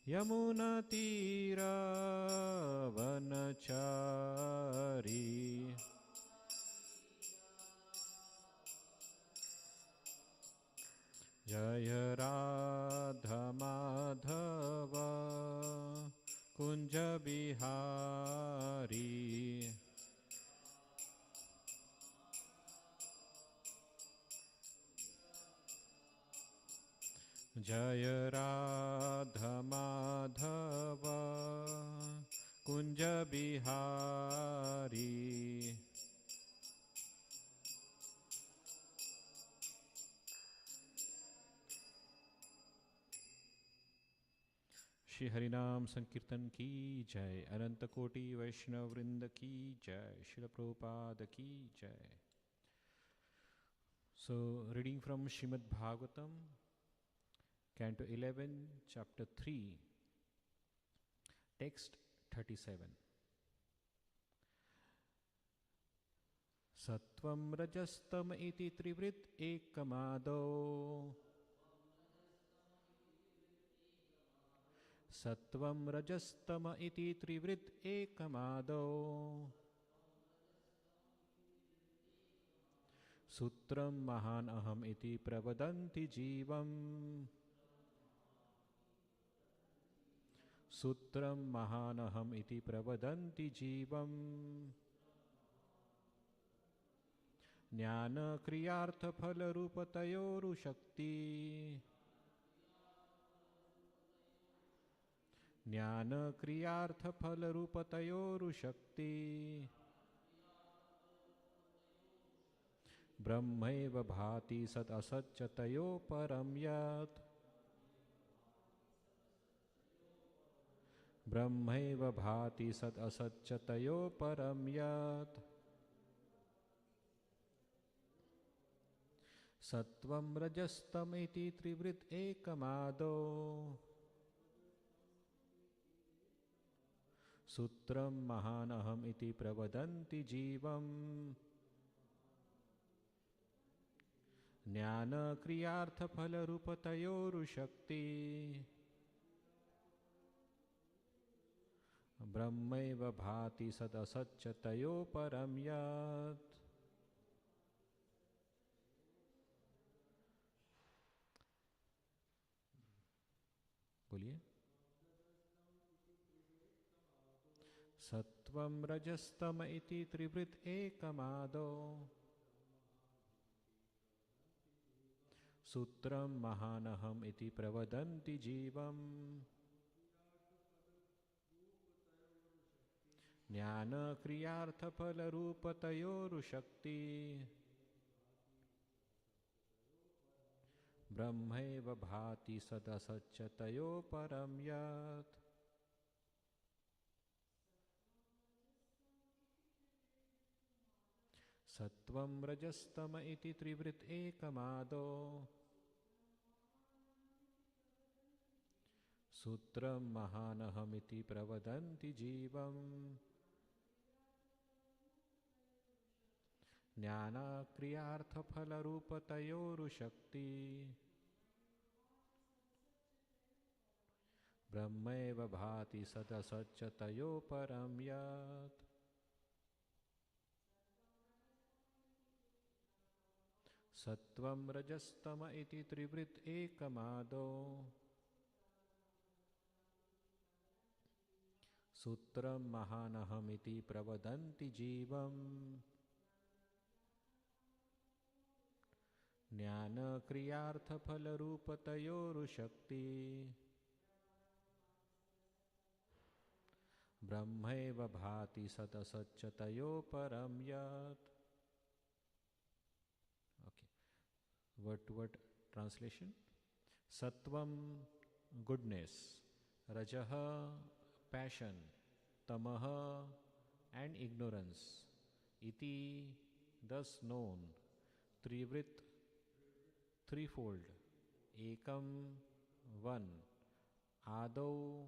यमुनातीरावनचारी जय राधा माधव कुंज बिहारी जय राधा माधव कुंज बिहारी श्री हरिनाम संकीर्तन की जय। अनंत कोटि वैष्णव वृंद की जय। श्रील प्रभुपाद की जय। So, reading from Srimad Bhagavatam, Canto 11, Chapter 3, Text 37. Sattvam rajastam iti trivrit ekamado Sattvam rajastama iti trivrit ekamado Sutram mahan aham iti pravadanti jivam Sutram mahan aham iti pravadanti jivam Jnana kriyartha phala rupatayoru shakti Jnana kriyartha phala rupatayoru shakti Brahmaiva bhati sat asatchatayo param yat Brahmaiva bhati sat asatchatayo param yat Sattvam rajastam iti trivrit ekamado Sutram mahanaham iti pravadanti jivam Jnana kriyartha phala rupatayoru shakti Brahmaiva bhati sad asatchatayo param yat बोलिए। सत्वं रजस्तम इति त्रिवृत एकमादो सूत्रं महानहम इति प्रवदन्ति जीवम् ज्ञान क्रियार्थ फल रूपतयोरुशक्ति ब्रह्मैव भाति सदसच्चतयो परं यत् सत्वं रजस्तम इति त्रिवृत एकमादो सूत्रं महानहमिति प्रवदन्ति जीवम् ज्ञानक्रियार्थफलरूपतयोरुशक्ति ब्रह्मैव भाति सदसच्चतयो परं यत् सत्वं रजस्तम इति त्रिवृत एकमादो सूत्रं महानहमिति प्रवदन्ति जीवम् ज्ञानक्रियार्थफलरूपतयोरुशक्ति ब्रह्मैव भाति सदसच्चतयो परं यत् Word to word translation. Sattvam, goodness. Rajaha, passion. Tamaha, and ignorance. Iti, thus known. Trivrit, threefold. Ekam, one. Adau,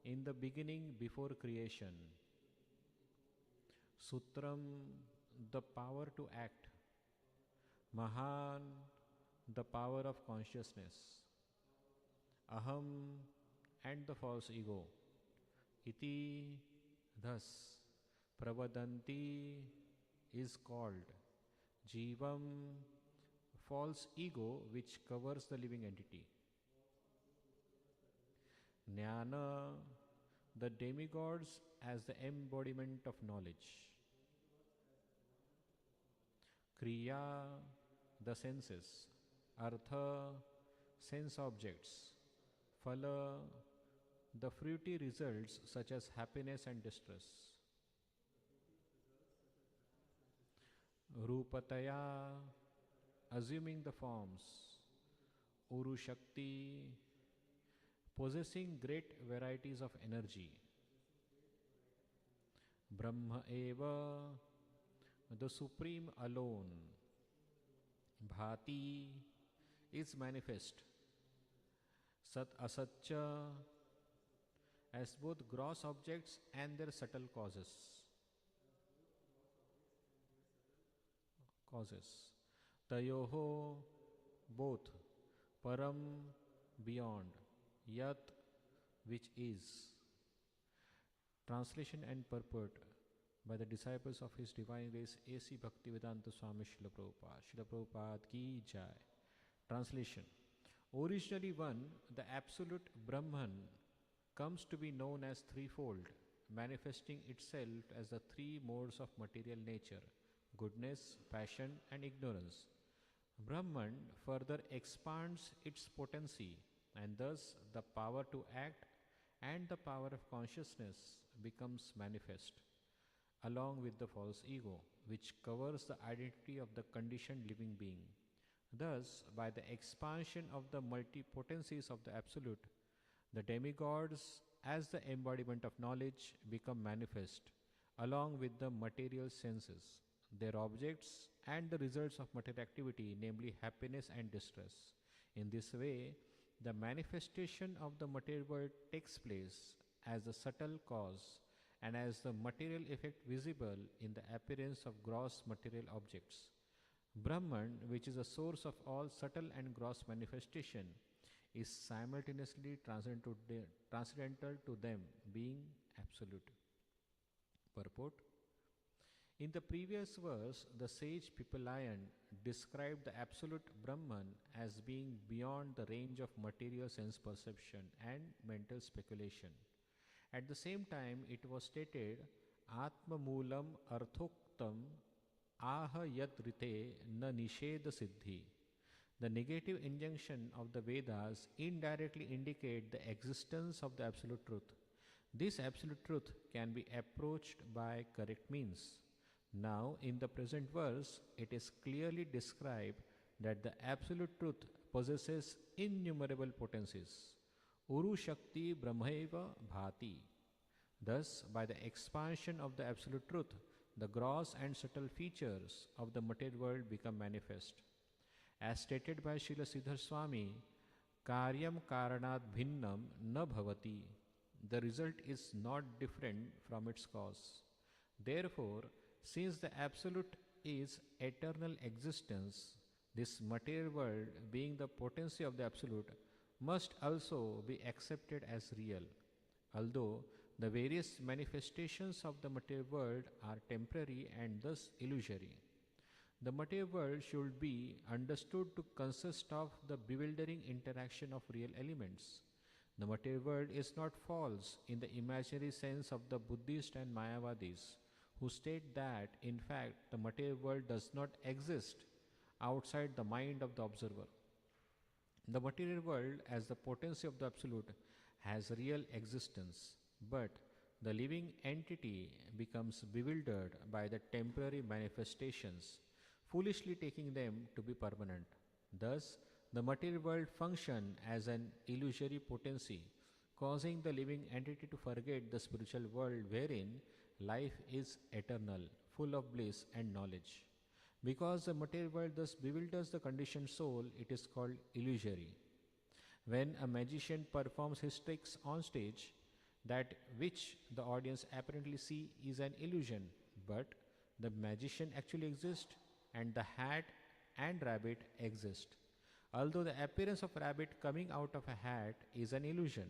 in the beginning before creation. Sutram, the power to act. Mahan, the power of consciousness. Aham, and the false ego. Iti, thus, pravadanti is called. Jivam, false ego which covers the living entity. Jnana, the demigods as the embodiment of knowledge. Kriya, the senses. Artha, sense objects. Phala, the fruity results such as happiness and distress. Rupataya, assuming the forms. Uru Shakti, possessing great varieties of energy. Brahma Eva, the Supreme alone. Bhati is manifest. Sat Asatcha, as both gross objects and their subtle causes. Tayoho, both. Param, beyond. Yat, which is. Translation and purport by the disciples of His Divine Grace A.C. Bhaktivedanta Swami Srila Prabhupada. Srila Prabhupada ki jai. Translation. Originally one, the absolute Brahman, comes to be known as threefold, manifesting itself as the three modes of material nature: goodness, passion, and ignorance. Brahman further expands its potency, and thus the power to act and the power of consciousness becomes manifest, along with the false ego, which covers the identity of the conditioned living being. Thus, by the expansion of the multipotencies of the Absolute, the demigods, as the embodiment of knowledge, become manifest, along with the material senses, their objects, and the results of material activity, namely happiness and distress. In this way, the manifestation of the material world takes place as the subtle cause and as the material effect visible in the appearance of gross material objects. Brahman, which is the source of all subtle and gross manifestation, is simultaneously transcendental to them, being absolute. Purport. In the previous verse, the sage Pipalayan described the absolute Brahman as being beyond the range of material sense perception and mental speculation. At the same time, it was stated, Atma Moolam Arthoktam Aha Yat Rite Na Nisheda Siddhi. The negative injunction of the Vedas indirectly indicate the existence of the absolute truth. This absolute truth can be approached by correct means. Now, in the present verse, it is clearly described that the absolute truth possesses innumerable potencies. Uru Shakti Brahmaiva Bhati. Thus, by the expansion of the absolute truth, the gross and subtle features of the material world become manifest. As stated by Srila Siddhar Swami, Karyam Karanat Bhinnam Na Bhavati. The result is not different from its cause. Therefore, since the Absolute is eternal existence, this material world, being the potency of the Absolute, must also be accepted as real. Although the various manifestations of the material world are temporary and thus illusory, the material world should be understood to consist of the bewildering interaction of real elements. The material world is not false in the imaginary sense of the Buddhists and Mayavadis, who state that, in fact, the material world does not exist outside the mind of the observer. The material world, as the potency of the Absolute, has real existence, but the living entity becomes bewildered by the temporary manifestations, foolishly taking them to be permanent. Thus, the material world functions as an illusory potency, causing the living entity to forget the spiritual world wherein life is eternal, full of bliss and knowledge. Because the material world thus bewilders the conditioned soul, it is called illusory. When a magician performs his tricks on stage, that which the audience apparently see is an illusion, but the magician actually exists and the hat and rabbit exist, although the appearance of rabbit coming out of a hat is an illusion.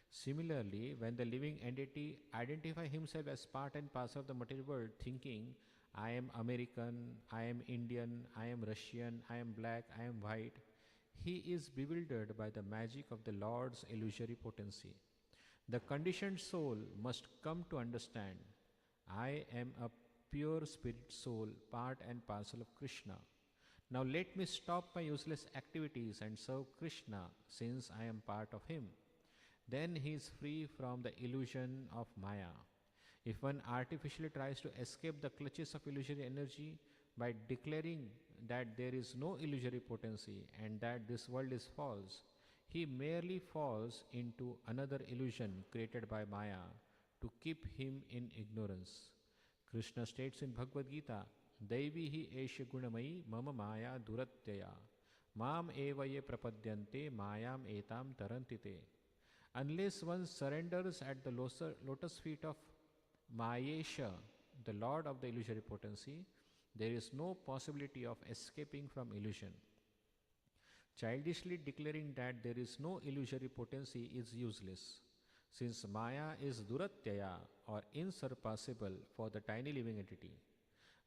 Similarly, when the living entity identifies himself as part and parcel of the material world, thinking, I am American, I am Indian, I am Russian, I am black, I am white, he is bewildered by the magic of the Lord's illusory potency. The conditioned soul must come to understand, I am a pure spirit soul, part and parcel of Krishna. Now let me stop my useless activities and serve Krishna, since I am part of him. Then he is free from the illusion of Maya. If one artificially tries to escape the clutches of illusory energy by declaring that there is no illusory potency and that this world is false, he merely falls into another illusion created by Maya to keep him in ignorance. Krishna states in Bhagavad Gita, Daivihi esha gunamayi mama maya duratyaya mam eva ye prapadyante mayam etam tarantite. Unless one surrenders at the lotus feet of Mayesha, the Lord of the illusory potency, there is no possibility of escaping from illusion. Childishly declaring that there is no illusory potency is useless, since Maya is Duratyaya or insurpassable for the tiny living entity.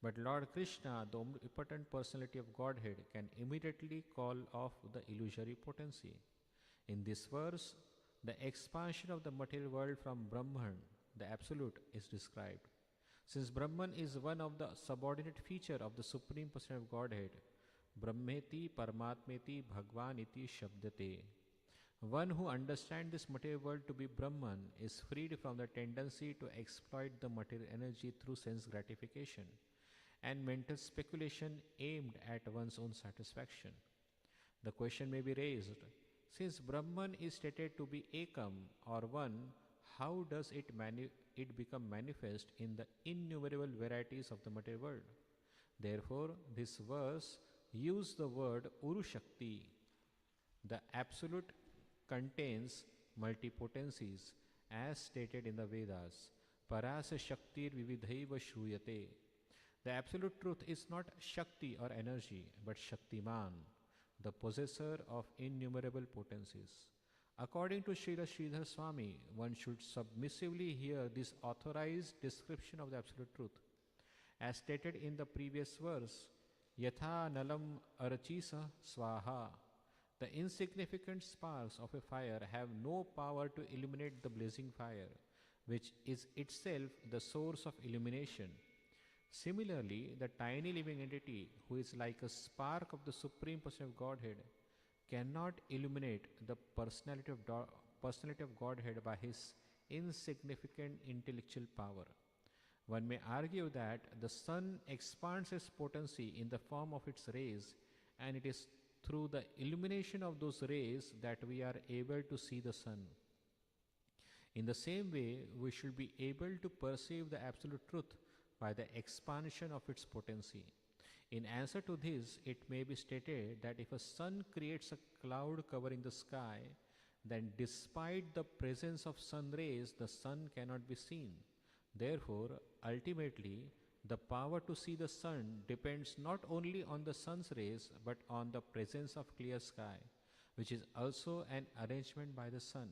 But Lord Krishna, the omnipotent personality of Godhead, can immediately call off the illusory potency. In this verse, the expansion of the material world from Brahman, the Absolute, is described. Since Brahman is one of the subordinate feature of the Supreme Personality of Godhead, Brahmeti Paramatmeti Bhagwaniti Shabdate. One who understands this material world to be Brahman is freed from the tendency to exploit the material energy through sense gratification and mental speculation aimed at one's own satisfaction. The question may be raised, since Brahman is stated to be Ekam or one, how does it become manifest in the innumerable varieties of the material world? Therefore, this verse uses the word Urushakti. The Absolute contains multipotencies as stated in the Vedas. Parasa Shaktir Vividhaiva Shruyate. The Absolute Truth is not Shakti or energy, but Shaktiman, the possessor of innumerable potencies. According to Srila Sridhar Swami, one should submissively hear this authorized description of the Absolute Truth. As stated in the previous verse, Yatha nalam arachisa swaha. The insignificant sparks of a fire have no power to illuminate the blazing fire, which is itself the source of illumination. Similarly, the tiny living entity, who is like a spark of the Supreme Person of Godhead, cannot illuminate the personality of Godhead by his insignificant intellectual power. One may argue that the sun expands its potency in the form of its rays, and it is through the illumination of those rays that we are able to see the sun. In the same way, we should be able to perceive the absolute truth by the expansion of its potency. In answer to this, it may be stated that if a sun creates a cloud covering the sky, then despite the presence of sun rays, the sun cannot be seen. Therefore, ultimately, the power to see the sun depends not only on the sun's rays, but on the presence of clear sky, which is also an arrangement by the sun.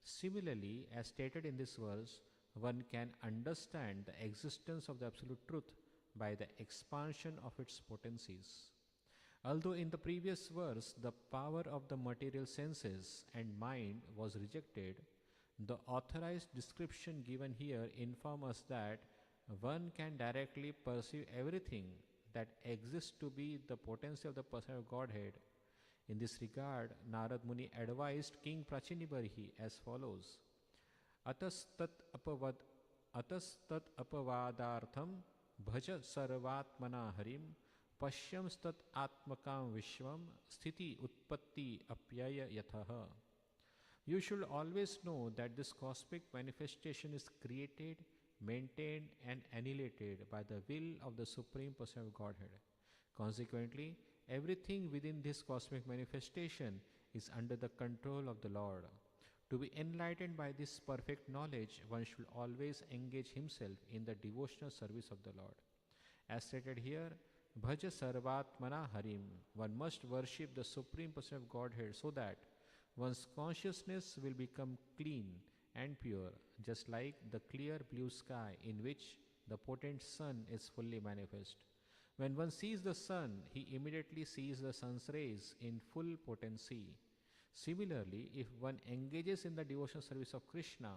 Similarly, as stated in this verse, one can understand the existence of the Absolute Truth by the expansion of its potencies. Although in the previous verse the power of the material senses and mind was rejected, the authorized description given here informs us that one can directly perceive everything that exists to be the potency of the person of Godhead. In this regard, Narad Muni advised King Prachinibarhi as follows: Atastat apavadartham bhaja sarvatmana harim pashyamstat atmakam vishvam sthiti utpatti apyaya yathaha. You should always know that this cosmic manifestation is created, maintained and annihilated by the will of the Supreme Person of Godhead. Consequently, everything within this cosmic manifestation is under the control of the Lord. To be enlightened by this perfect knowledge, one should always engage himself in the devotional service of the Lord. As stated here, Bhaja Sarvatmana Harim. One must worship the Supreme Person of Godhead so that one's consciousness will become clean and pure, just like the clear blue sky in which the potent sun is fully manifest. When one sees the sun, he immediately sees the sun's rays in full potency. Similarly, if one engages in the devotional service of Krishna,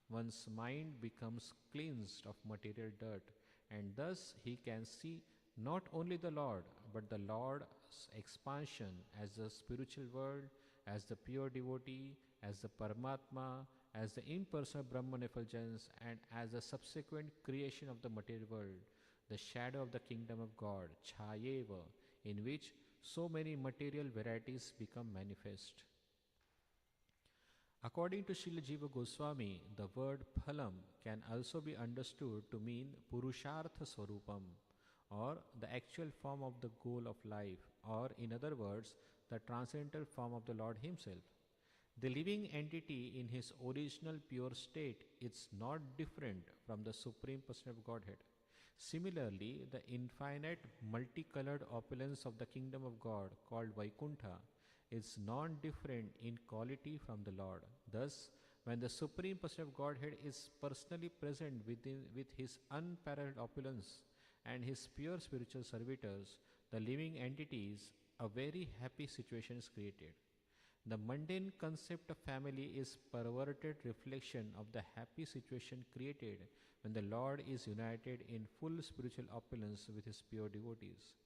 one's mind becomes cleansed of material dirt, and thus he can see not only the Lord, but the Lord's expansion as the spiritual world, as the pure devotee, as the Paramatma, as the impersonal Brahman effulgence, and as the subsequent creation of the material world, the shadow of the kingdom of God, Chayeva, in which so many material varieties become manifest. According to Srila Jiva Goswami, the word phalam can also be understood to mean Purushartha Swarupam, or the actual form of the goal of life, or in other words, the transcendental form of the Lord Himself. The living entity in his original pure state is not different from the Supreme Person of Godhead. Similarly, the infinite multicolored opulence of the kingdom of God, called Vaikuntha, is non-different in quality from the Lord. Thus, when the Supreme Person of Godhead is personally present with his unparalleled opulence and his pure spiritual servitors, the living entities, a very happy situation is created. The mundane concept of family is perverted reflection of the happy situation created when the Lord is united in full spiritual opulence with his pure devotees.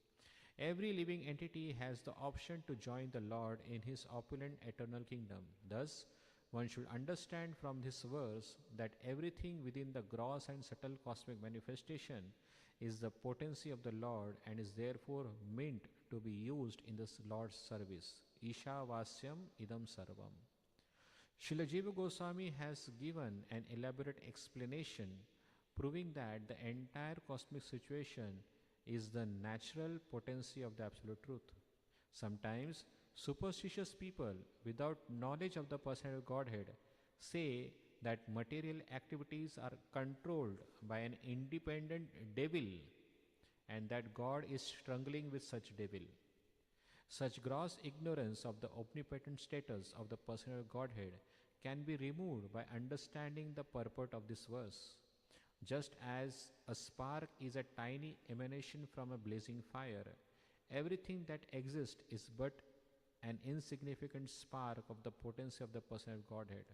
Every living entity has the option to join the Lord in his opulent eternal kingdom. Thus, one should understand from this verse that everything within the gross and subtle cosmic manifestation is the potency of the Lord and is therefore meant to be used in the Lord's service. Isha Vasyam Idam Sarvam. Srila Jiva Goswami has given an elaborate explanation proving that the entire cosmic situation is the natural potency of the Absolute Truth. Sometimes superstitious people, without knowledge of the personal Godhead, say that material activities are controlled by an independent devil and that God is struggling with such devil. Such gross ignorance of the omnipotent status of the personal Godhead can be removed by understanding the purport of this verse. Just as a spark is a tiny emanation from a blazing fire, everything that exists is but an insignificant spark of the potency of the personal Godhead.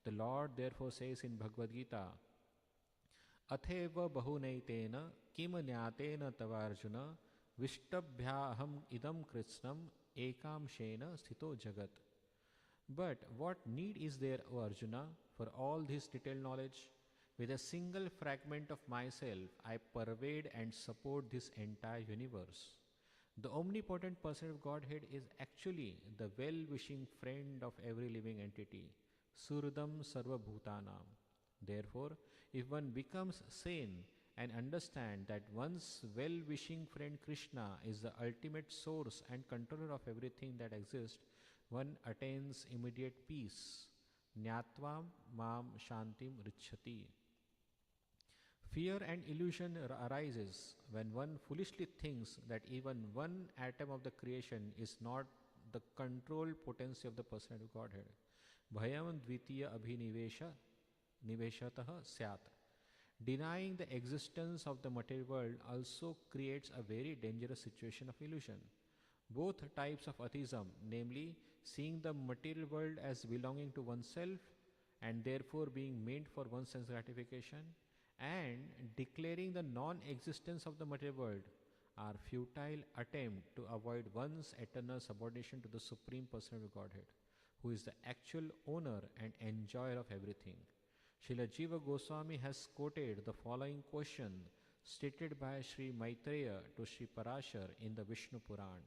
The Lord therefore says in Bhagavad Gita, Atheva bahunaitena kim nyatena tavarjuna vishtabhyaham idam krishnam ekam shena sthito jagat. But what need is there, O Arjuna, for all this detailed knowledge? With a single fragment of myself, I pervade and support this entire universe. The omnipotent person of Godhead is actually the well-wishing friend of every living entity, Surdam Sarva Bhutanam. Therefore, if one becomes sane and understand that one's well-wishing friend Krishna is the ultimate source and controller of everything that exists, one attains immediate peace. Nyatvam mam shantim richati. Fear and illusion arises when one foolishly thinks that even one atom of the creation is not the controlled potency of the person of Godhead. Bhayam dvitiya abhiniveshataha syat. Denying the existence of the material world also creates a very dangerous situation of illusion. Both types of atheism, namely seeing the material world as belonging to oneself and therefore being made for one's sense gratification, and declaring the non-existence of the material world, are futile attempts to avoid one's eternal subordination to the Supreme Person of Godhead, who is the actual owner and enjoyer of everything. Srila Jiva Goswami has quoted the following question stated by Sri Maitreya to Sri Parashar in the Vishnu Puran.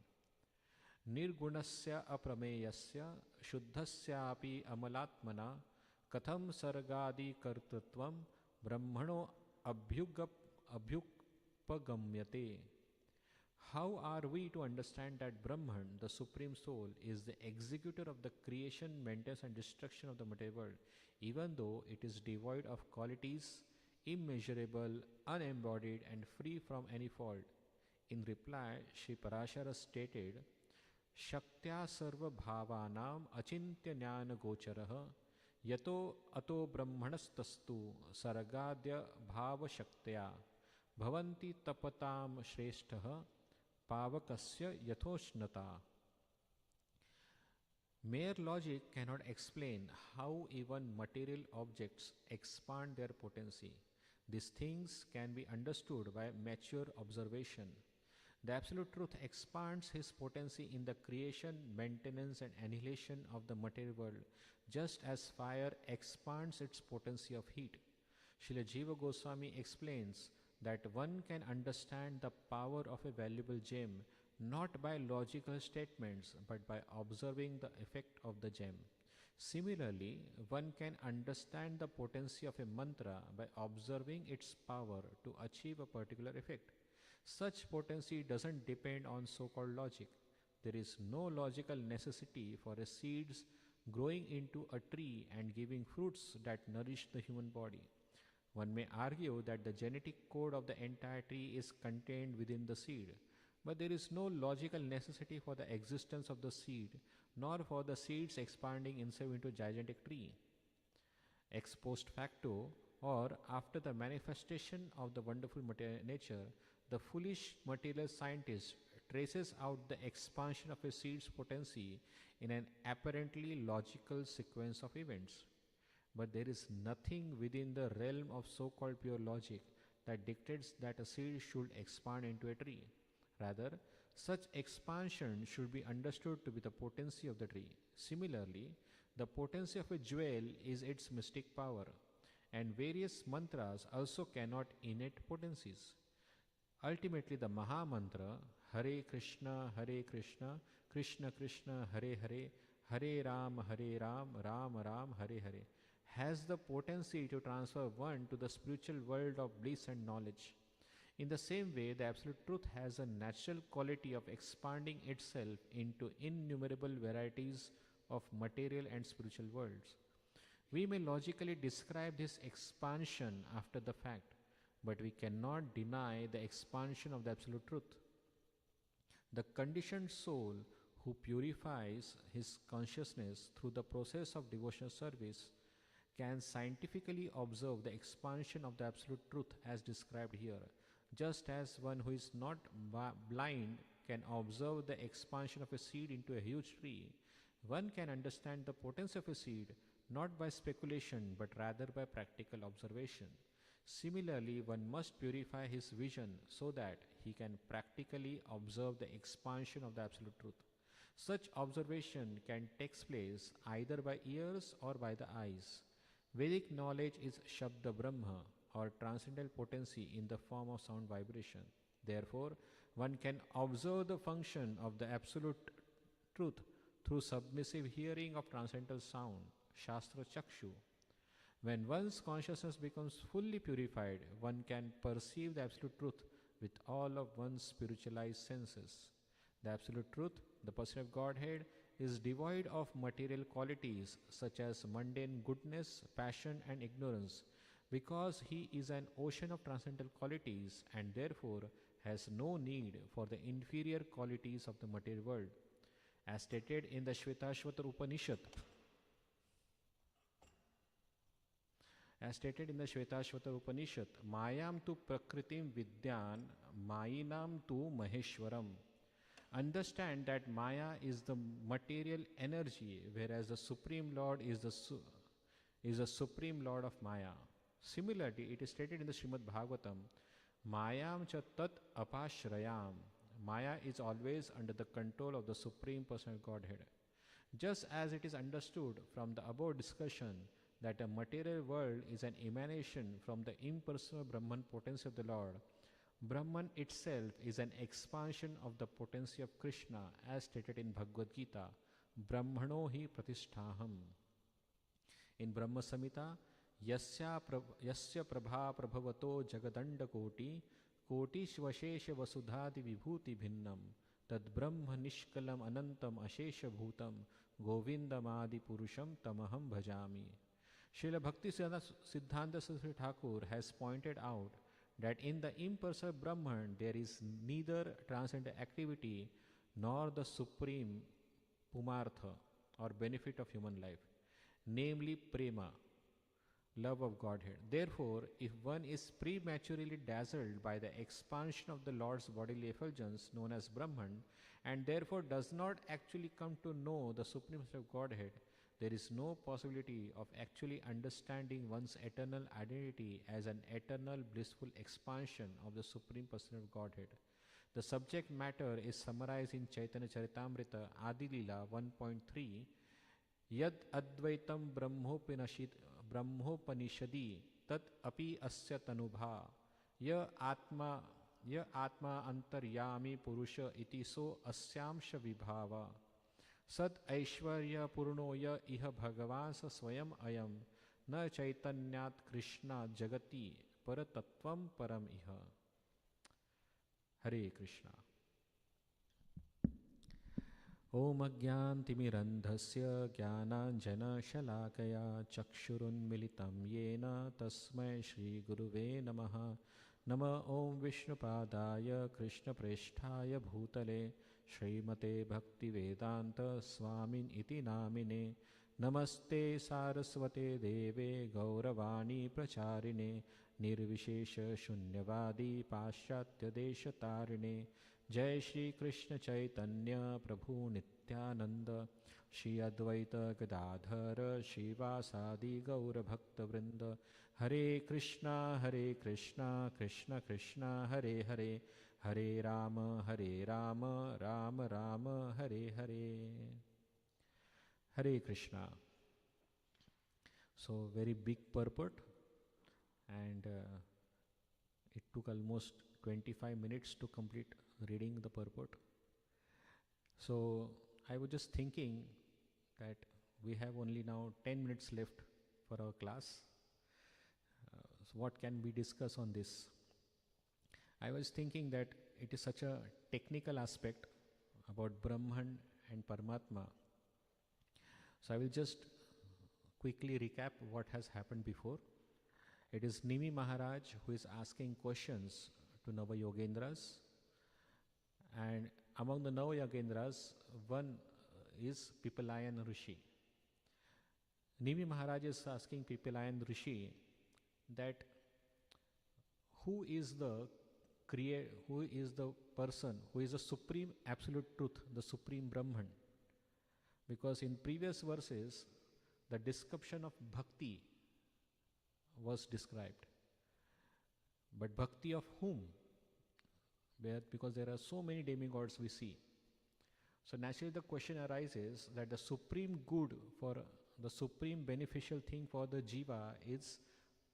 Nirgunasya aprameyasya shuddhasyapi amalatmana katham sargadi kartritvam brahmano abhyupagamyate. How are we to understand that Brahman, the Supreme Soul, is the executor of the creation, maintenance and destruction of the material world, even though it is devoid of qualities immeasurable, unembodied, and free from any fault. In reply, Sri Parashara stated, Shaktya sarva bhavanam achintya jnana gocharaha yato ato brahmanastastu sargadya bhava shaktya bhavanti tapatam shrestha pavakasya yatoshnata. Mere logic cannot explain how even material objects expand their potency. These things can be understood by mature observation. The Absolute Truth expands his potency in the creation, maintenance, and annihilation of the material world, just as fire expands its potency of heat. Srila Jiva Goswami explains that one can understand the power of a valuable gem not by logical statements but by observing the effect of the gem. Similarly, one can understand the potency of a mantra by observing its power to achieve a particular effect. Such potency doesn't depend on so-called logic. There is no logical necessity for a seeds growing into a tree and giving fruits that nourish the human body. One may argue that the genetic code of the entire tree is contained within the seed, but there is no logical necessity for the existence of the seed, nor for the seeds expanding itself into a gigantic tree. Ex post facto, or after the manifestation of the wonderful material nature, the foolish material scientist traces out the expansion of a seed's potency in an apparently logical sequence of events. But there is nothing within the realm of so-called pure logic that dictates that a seed should expand into a tree. Rather, such expansion should be understood to be the potency of the tree. Similarly, the potency of a jewel is its mystic power, and various mantras also cannot innate potencies. Ultimately, the Maha Mantra, Hare Krishna, Krishna Krishna, Hare Hare, Hare Ram, Ram Ram, Hare Hare, has the potency to transfer one to the spiritual world of bliss and knowledge. In the same way, the Absolute Truth has a natural quality of expanding itself into innumerable varieties of material and spiritual worlds. We may logically describe this expansion after the fact, but we cannot deny the expansion of the Absolute Truth. The conditioned soul who purifies his consciousness through the process of devotional service can scientifically observe the expansion of the Absolute Truth as described here, just as one who is not blind can observe the expansion of a seed into a huge tree. One can understand the potency of a seed not by speculation but rather by practical observation. Similarly, one must purify his vision so that he can practically observe the expansion of the Absolute Truth. Such observation can take place either by ears or by the eyes. Vedic knowledge is Shabda Brahma, or transcendental potency in the form of sound vibration. Therefore, one can observe the function of the Absolute Truth through submissive hearing of transcendental sound, Shastra Chakshu. When one's consciousness becomes fully purified, one can perceive the Absolute Truth with all of one's spiritualized senses. The Absolute Truth, the person of Godhead, is devoid of material qualities such as mundane goodness, passion, and ignorance, because he is an ocean of transcendental qualities and therefore has no need for the inferior qualities of the material world. As stated in the Shvetashvatar Upanishad, Mayam tu prakritim vidyan, Mayinam tu maheshwaram. Understand that Maya is the material energy, whereas the Supreme Lord is the Supreme Lord of Maya. Similarly, it is stated in the Srimad Bhagavatam, Mayam cha tat apashrayam. Maya is always under the control of the Supreme Personal Godhead. Just as it is understood from the above discussion that a material world is an emanation from the impersonal Brahman potency of the Lord, Brahman itself is an expansion of the potency of Krishna, as stated in Bhagavad Gita, Brahmano hi pratisthaham. In Brahma Samhita, Yasya prabha prabhavato jagadanda koti shvashesha vasudhadi vibhuti bhinnam tad brahma nishkalam anantam ashesha bhutam govindamadi purusham tamaham bhajami. Srila Bhakti Siddhanta Saraswati Thakur has pointed out that in the impersonal Brahman there is neither transcendental activity nor the supreme pumartha or benefit of human life, namely prema, love of Godhead. Therefore, if one is prematurely dazzled by the expansion of the Lord's bodily effulgence known as Brahman, and therefore does not actually come to know the supremacy of Godhead, there is no possibility of actually understanding one's eternal identity as an eternal blissful expansion of the Supreme Person of Godhead. The subject matter is summarized in Chaitanya Charitamrita Adi Lila 1.3. Yad Advaitam Brahmopanishadi Tat Api Asya Tanubha Ya Atma Antaryami Purusha Iti So Asyamsha Vibhava Sat Aishwarya Purnoya Iha Bhagavansa Swayam Ayam Na Chaitanyat Krishna Jagati Paratattvam Param Iha. Hare Krishna. Om Ajnantimirandhasya Jnananjana-shalakaya Chakshurunmilitam Yena Tasmai Shri Guruve Namaha. Nama Om Vishnupadaya Krishna Presthaya Bhutale Srimate Bhaktivedanta Swamin Iti Namine. Namaste Saraswate Deve Gauravani Pracharine Nirvishesha Shunyavadi Paschatya Deshatarine. Jai Shri Krishna Chaitanya Prabhu Nityananda Shri Advaita Gadadhara Shivasadi Gaura Bhakta Vrinda. Hare Krishna Krishna Krishna Hare Hare Hare Rama Rama Rama Hare Hare. Hare Krishna. So very big purport, and it took almost 25 minutes to complete reading the purport. So I was just thinking that we have only now 10 minutes left for our class. So what can we discuss on this? I was thinking that it is such a technical aspect about Brahman and Paramatma. So I will just quickly recap what has happened before. It is Nimi Maharaj who is asking questions to Navayogendras, and among the Navayogendras, one is Pipalayan Rishi. Nimi Maharaj is asking Pipalayan Rishi that who is the person who is the supreme absolute truth, the supreme Brahman. Because in previous verses, the description of bhakti was described. But bhakti of whom? Because there are so many demigods we see. So naturally the question arises that the supreme good for the supreme beneficial thing for the jiva is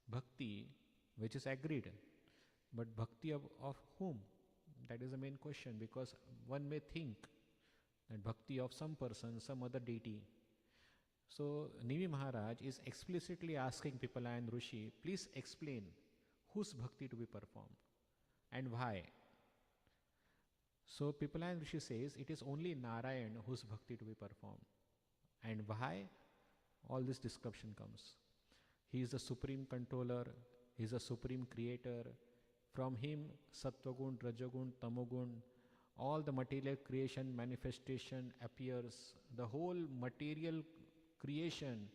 bhakti, which is agreed. But bhakti of whom? That is the main question, because one may think that bhakti of some person, some other deity. So Nimi Maharaj is explicitly asking Pipalayan Rishi, please explain whose bhakti to be performed and why. So Pipalayan Rishi says it is only Narayan whose bhakti to be performed. And why? All this description comes. He is the supreme controller, he is the supreme creator. From him, Sattvagun, Rajagun, Tamogun, all the material creation, manifestation appears. The whole material creation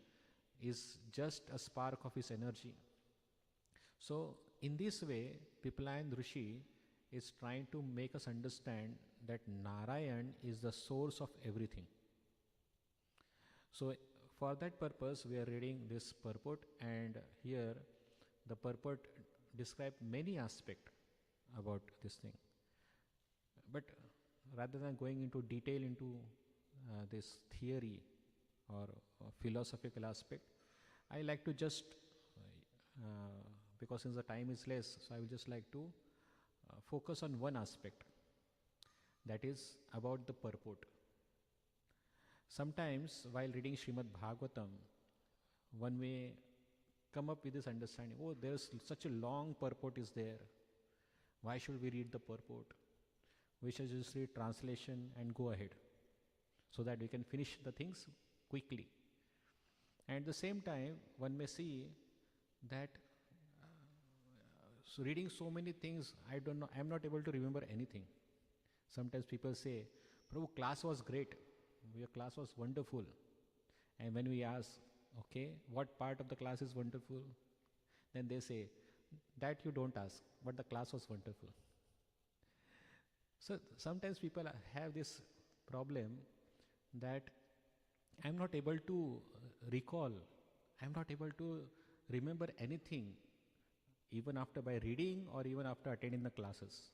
is just a spark of his energy. So, in this way, Pipalayan Rishi is trying to make us understand that Narayan is the source of everything. So, for that purpose, we are reading this purport, and here the purport describes many aspects about this thing. But rather than going into detail into this theory or philosophical aspect, I like to just, because since the time is less, so I will just like to focus on one aspect, that is about the purport. Sometimes while reading Srimad Bhagavatam, one may come up with this understanding, oh, there's such a long purport is there. Why should we read the purport? We should just read translation and go ahead, so that we can finish the things quickly. And at the same time, one may see that so reading so many things, I don't know, I'm not able to remember anything. Sometimes people say, Prabhu, class was great, your class was wonderful. And when we ask, okay, what part of the class is wonderful? Then they say, that you don't ask, but the class was wonderful. So sometimes people have this problem that I'm not able to recall, I'm not able to remember anything, even after by reading or even after attending the classes.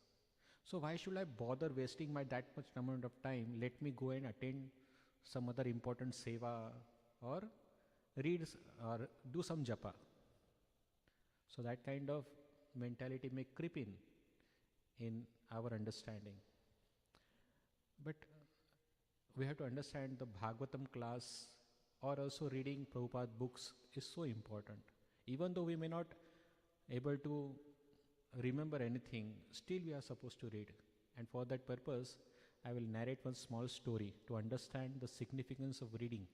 So why should I bother wasting my that much amount of time? Let me go and attend some other important seva or read or do some japa. So that kind of mentality may creep in our understanding. But we have to understand the Bhagavatam class or also reading Prabhupada books is so important. Even though we may not able to remember anything, still we are supposed to read. And for that purpose, I will narrate one small story to understand the significance of reading.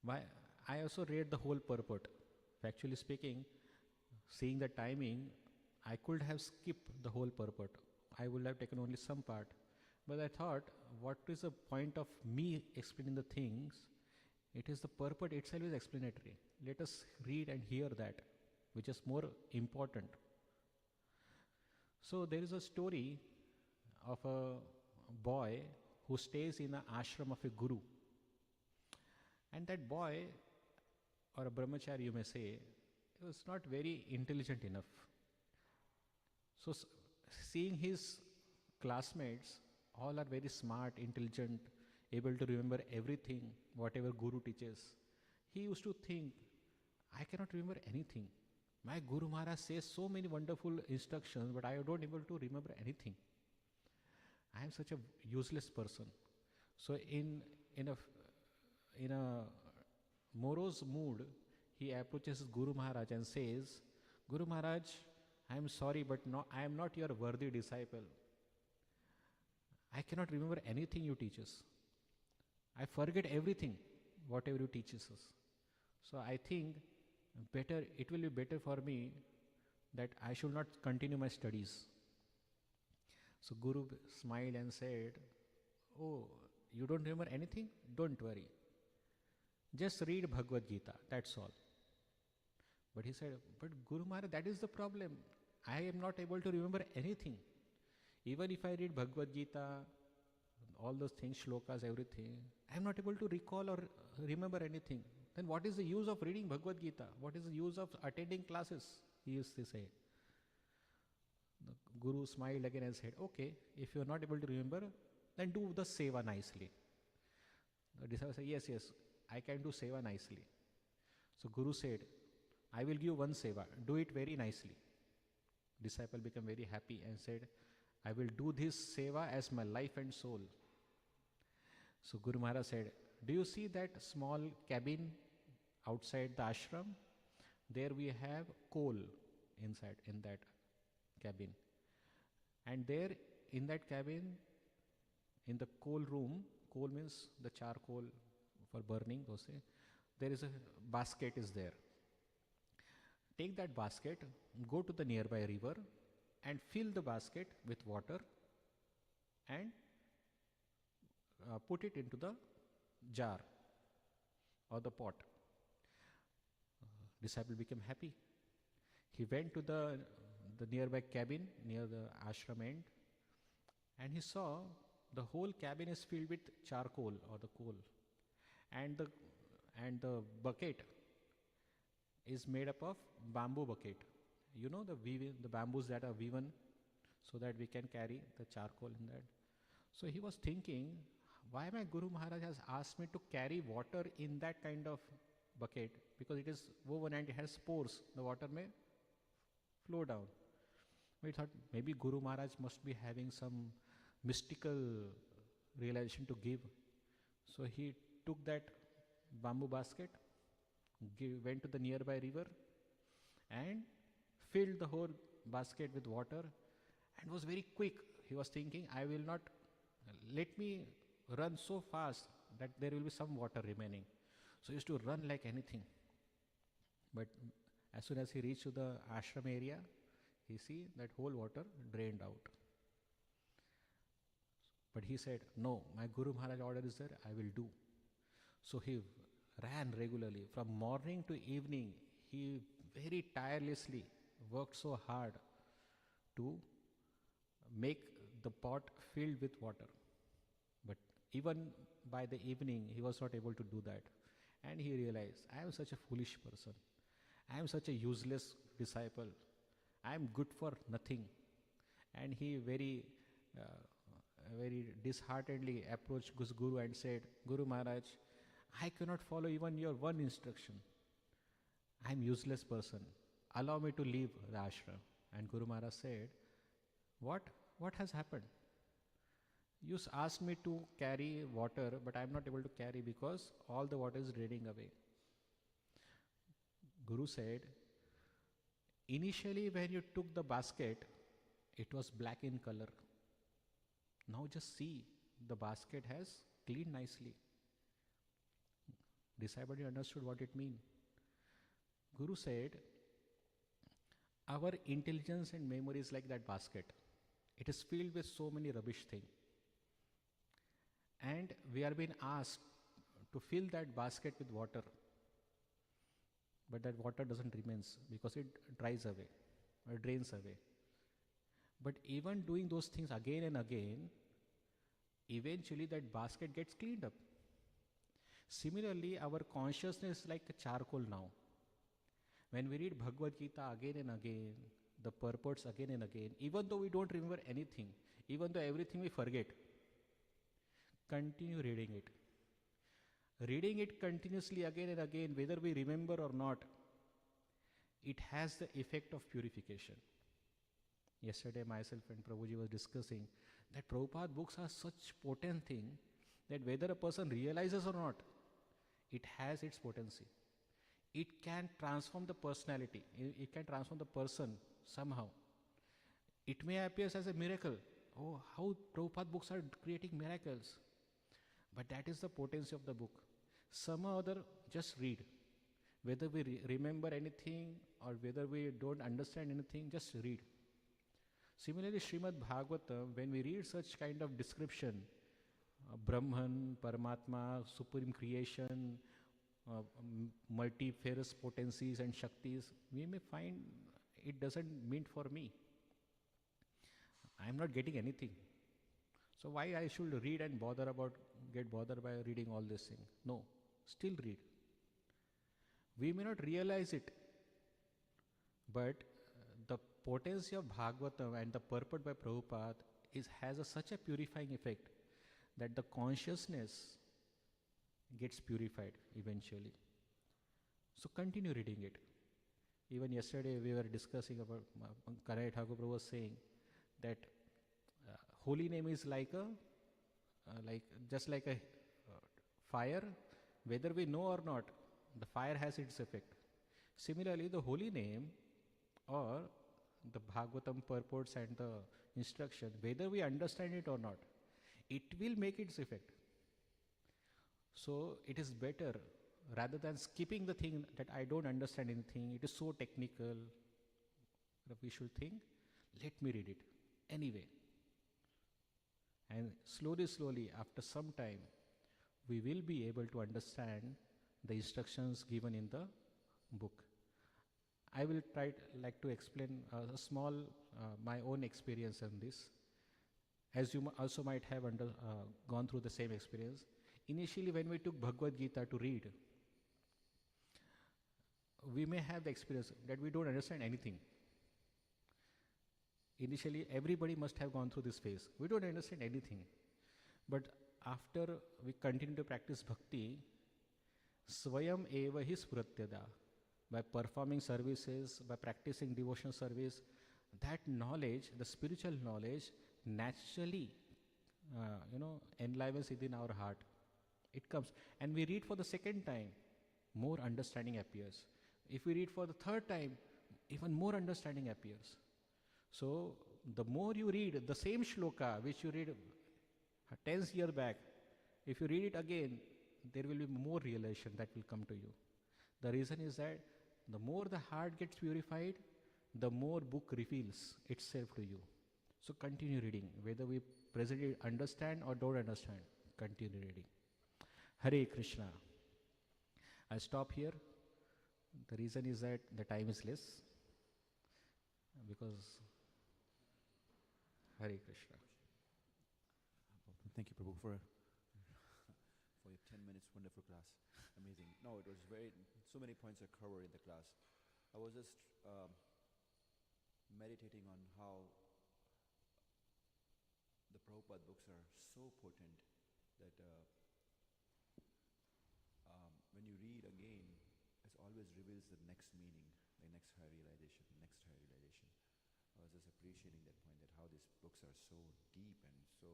I also read the whole purport. Factually speaking, seeing the timing, I could have skipped the whole purport. I would have taken only some part. But I thought, what is the point of me explaining the things? It is the purport itself is explanatory. Let us read and hear that, which is more important. So there is a story of a boy who stays in an ashram of a guru. And that boy, or a brahmachari you may say, was not very intelligent enough. So seeing his classmates, all are very smart, intelligent, able to remember everything, whatever guru teaches, he used to think, I cannot remember anything. My Guru Maharaj says so many wonderful instructions, but I don't able to remember anything. I am such a useless person. So in a morose mood, he approaches Guru Maharaj and says, Guru Maharaj, I am sorry, but I am not your worthy disciple. I cannot remember anything you teach us. I forget everything, whatever you teach us. So I think it will be better for me that I should not continue my studies. So Guru smiled and said, oh, you don't remember anything? Don't worry. Just read Bhagavad Gita, that's all. But he said, but Guru Maharaj, that is the problem. I am not able to remember anything. Even if I read Bhagavad Gita, all those things, shlokas, everything, I am not able to recall or remember anything. Then what is the use of reading Bhagavad Gita? What is the use of attending classes? He used to say. The Guru smiled again and said, okay, if you are not able to remember, then do the seva nicely. The disciple said, yes, I can do seva nicely. So Guru said, I will give one seva, do it very nicely. Disciple became very happy and said, I will do this seva as my life and soul. So Guru Maharaj said, do you see that small cabin outside the ashram? There we have coal inside in that cabin. And there in that cabin, in the coal room, coal means the charcoal for burning, there is a basket is there. Take that basket, go to the nearby river and fill the basket with water and put it into the jar or the pot. Disciple became happy. He went to the nearby cabin near the ashram end and he saw the whole cabin is filled with charcoal or the coal, and the bucket is made up of bamboo bucket. You know the bamboos that are woven so that we can carry the charcoal in that. So he was thinking, why my Guru Maharaj has asked me to carry water in that kind of bucket, because it is woven and it has pores, the water may flow down. We thought maybe Guru Maharaj must be having some mystical realization to give. So he took that bamboo basket, went to the nearby river and filled the whole basket with water and was very quick. He was thinking, I will not, let me run so fast that there will be some water remaining. So he used to run like anything. But as soon as he reached to the ashram area, he see that whole water drained out. But he said, no, my Guru Maharaj order is there, I will do. So he ran regularly. From morning to evening, he very tirelessly worked so hard to make the pot filled with water. But even by the evening, he was not able to do that. And he realized, I am such a foolish person. I am such a useless disciple. I am good for nothing. And he very disheartedly approached his Guru and said, Guru Maharaj, I cannot follow even your one instruction. I am useless person. Allow me to leave the ashram. And Guru Maharaj said, what? What has happened? You asked me to carry water, but I am not able to carry because all the water is draining away. Guru said, initially when you took the basket, it was black in color. Now just see, the basket has cleaned nicely. Disciple understood what it means. Guru said, our intelligence and memory is like that basket. It is filled with so many rubbish things. And we are being asked to fill that basket with water. But that water doesn't remain because it dries away or drains away. But even doing those things again and again, eventually that basket gets cleaned up. Similarly, our consciousness is like a charcoal now. When we read Bhagavad Gita again and again, the purports again and again, even though we don't remember anything, even though everything we forget, continue reading it. Reading it continuously again and again, whether we remember or not, it has the effect of purification. Yesterday, myself and Prabhuji was discussing that Prabhupada books are such potent thing that whether a person realizes or not, it has its potency. It can transform the personality. It can transform the person somehow. It may appear as a miracle. Oh, how Prabhupada books are creating miracles. But that is the potency of the book. Some or other, just read. Whether we remember anything or whether we don't understand anything, just read. Similarly, Srimad Bhagavatam, when we read such kind of description, Brahman, Paramatma, supreme creation, multifarious potencies and shaktis, we may find it doesn't mean for me. I am not getting anything. So why I should read and get bothered by reading all this thing? No, still read. We may not realize it, but the potency of Bhagavatam and the purport by Prabhupada has such a purifying effect that the consciousness gets purified eventually. So continue reading it. Even yesterday we were discussing about, Kanai Thakur Prabhu was saying that holy name is like just like a fire, whether we know or not, the fire has its effect. Similarly, the holy name or the Bhagavatam purports and the instruction, whether we understand it or not, it will make its effect. So it is better, rather than skipping the thing that I don't understand anything, it is so technical, we should think, let me read it anyway. And slowly, after some time, we will be able to understand the instructions given in the book. I will like to explain a small, my own experience on this. As you also might have gone through the same experience. Initially, when we took Bhagavad Gita to read, we may have the experience that we don't understand anything. Initially, everybody must have gone through this phase. We don't understand anything. But after we continue to practice bhakti, Swayam eva hi spuratyada. By performing services, by practicing devotional service, that knowledge, the spiritual knowledge, naturally, enlivens within our heart. It comes. And we read for the second time, more understanding appears. If we read for the third time, even more understanding appears. So, the more you read the same shloka which you read 10 years back, if you read it again, there will be more realization that will come to you. The reason is that the more the heart gets purified, the more book reveals itself to you. So continue reading, whether we presently understand or don't understand, continue reading. Hare Krishna. I stop here. The reason is that the time is less, because Hare Krishna. Thank you, Prabhu, for your 10 minutes wonderful class. Amazing. No, it was so many points are covered in the class. I was just meditating on how the Prabhupada books are so potent that when you read again, it always reveals the next meaning, the next higher realization, next higher realization. I was just appreciating that point, that how these books are so deep and so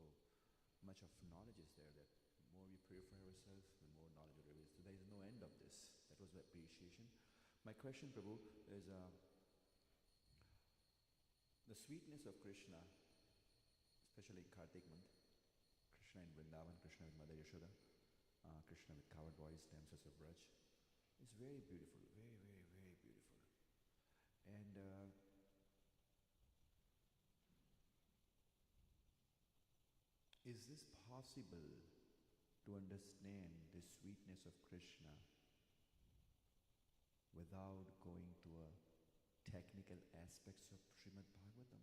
much of knowledge is there, that the more we purify ourselves, the more knowledge reveals. So there is no end of this. That was my appreciation. My question, Prabhu, is the sweetness of Krishna, especially in Kartik month, Krishna in Vrindavan, Krishna with Mother Yashoda, Krishna with coward boys, damsels of Braj, is very beautiful, very, very, very beautiful. And is this possible to understand the sweetness of Krishna without going to a technical aspects of Srimad Bhagavatam?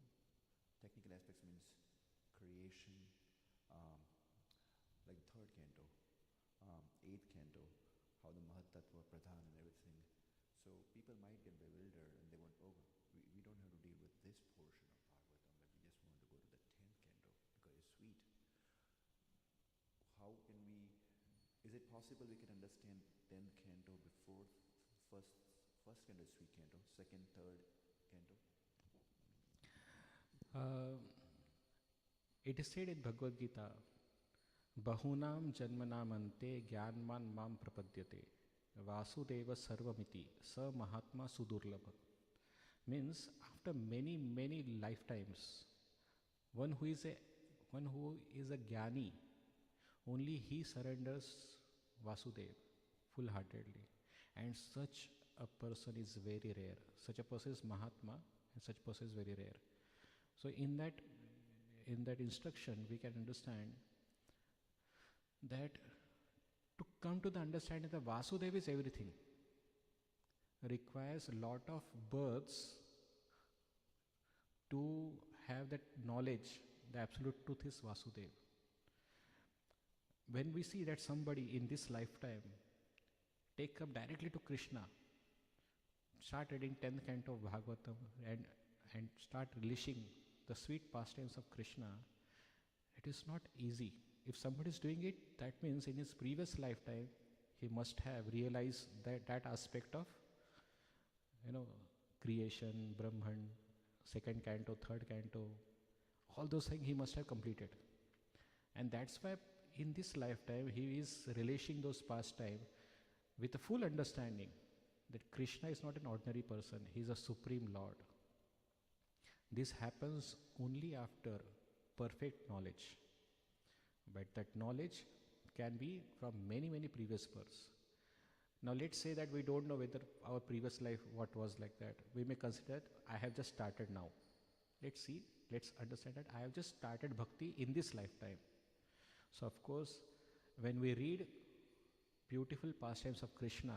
Technical aspects means creation, like third canto, eighth canto, how the Mahatattva, Pradhan and everything. So people might get bewildered and they want, we don't have to deal with this portion of Bhagavatam, but we just want to go to the 10th canto because it's sweet. How can we, is it possible we can understand 10th canto before first canto is sweet canto, second, third canto? It is said in Bhagavad Gita, Bahunam janmanam ante jnanman mam prapadyate Vasudeva sarvamiti sa mahatma sudurlabha. Means after many, many lifetimes, one who is a jnani, only he surrenders Vasudeva full-heartedly. And such a person is very rare. Such a person is Mahatma, and such person is very rare. So in that instruction, we can understand that to come to the understanding that Vasudeva is everything requires a lot of births to have that knowledge. The absolute truth is Vasudeva. When we see that somebody in this lifetime take up directly to Krishna, start reading 10th canto of Bhagavatam and start relishing the sweet pastimes of Krishna, it is not easy. If somebody is doing it, that means in his previous lifetime, he must have realized that aspect of, creation, Brahman, second canto, third canto, all those things he must have completed. And that's why in this lifetime, he is relishing those pastimes with a full understanding that Krishna is not an ordinary person, he is a supreme Lord. This happens only after perfect knowledge. But that knowledge can be from many, many previous births. Now let's say that we don't know whether our previous life, what was like that. We may consider, I have just started now. Let's understand that I have just started bhakti in this lifetime. So of course, when we read beautiful pastimes of Krishna,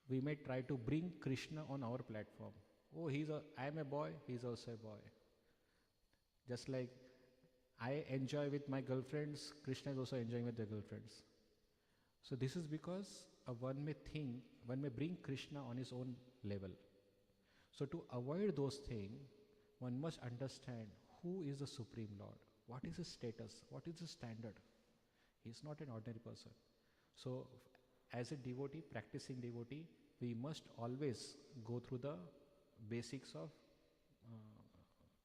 we may try to bring Krishna on our platform. Oh, I am a boy, he is also a boy. Just like I enjoy with my girlfriends, Krishna is also enjoying with their girlfriends. So this is because one may bring Krishna on his own level. So to avoid those things, one must understand who is the Supreme Lord, what is his status, what is his standard. He is not an ordinary person. So as a devotee, practicing devotee, we must always go through the basics of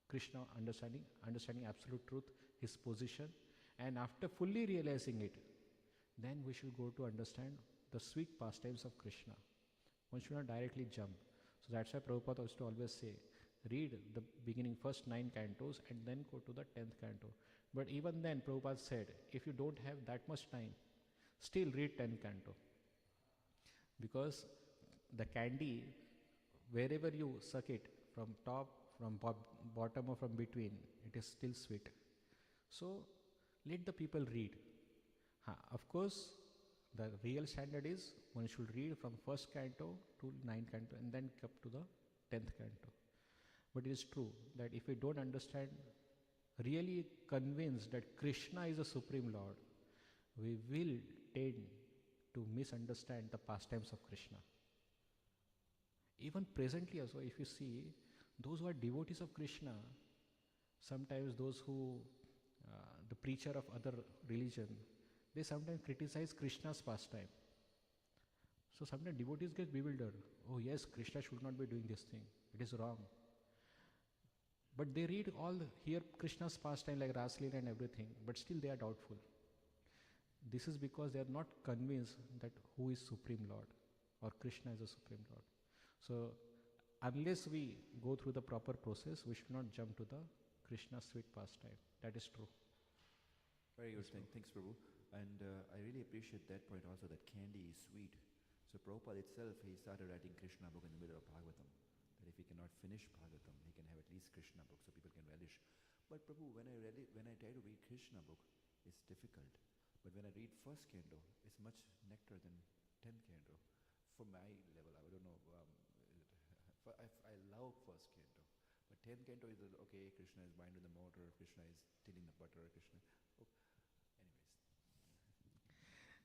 Krishna, understanding absolute truth, his position, and after fully realizing it, then we should go to understand the sweet pastimes of Krishna. One should not directly jump. So that's why Prabhupada used to always say, read the beginning first 9 cantos and then go to the 10th canto. But even then Prabhupada said, if you don't have that much time, Still read 10th canto. Because the candy, wherever you suck it, from top, from bottom, or from between, it is still sweet. So let the people read. Of course, the real standard is one should read from first canto to ninth canto and then come to the 10th canto. But it is true that if we don't understand, really convinced that Krishna is the Supreme Lord, we will tend to misunderstand the pastimes of Krishna. Even presently also, if you see, those who are devotees of Krishna, sometimes those who, the preacher of other religion, they sometimes criticize Krishna's pastime. So sometimes devotees get bewildered. Oh yes, Krishna should not be doing this thing. It is wrong. But they read hear Krishna's pastime like Raslila and everything, but still they are doubtful. This is because they are not convinced that who is Supreme Lord or Krishna is the Supreme Lord. So unless we go through the proper process, we should not jump to the Krishna sweet pastime. That is true. Very good. Thanks, Prabhu. And I really appreciate that point also, that candy is sweet. So Prabhupada itself, he started writing Krishna book in the middle of Bhagavatam. That if he cannot finish Bhagavatam, he can have at least Krishna book so people can relish. But Prabhu, when I try to read Krishna book, it's difficult. But when I read first canto, it's much nectar than 10th canto. For my level, I don't know. I love first canto. But 10th canto is, okay, Krishna is binding the motor, Krishna is tilling the butter, Krishna. Oh.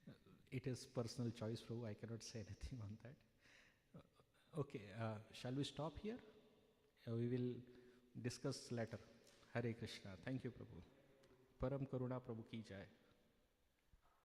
Anyways. It is personal choice, Prabhu. I cannot say anything on that. Okay, shall we stop here? We will discuss later. Hare Krishna. Thank you, Prabhu. Param Karuna Prabhu ki jai.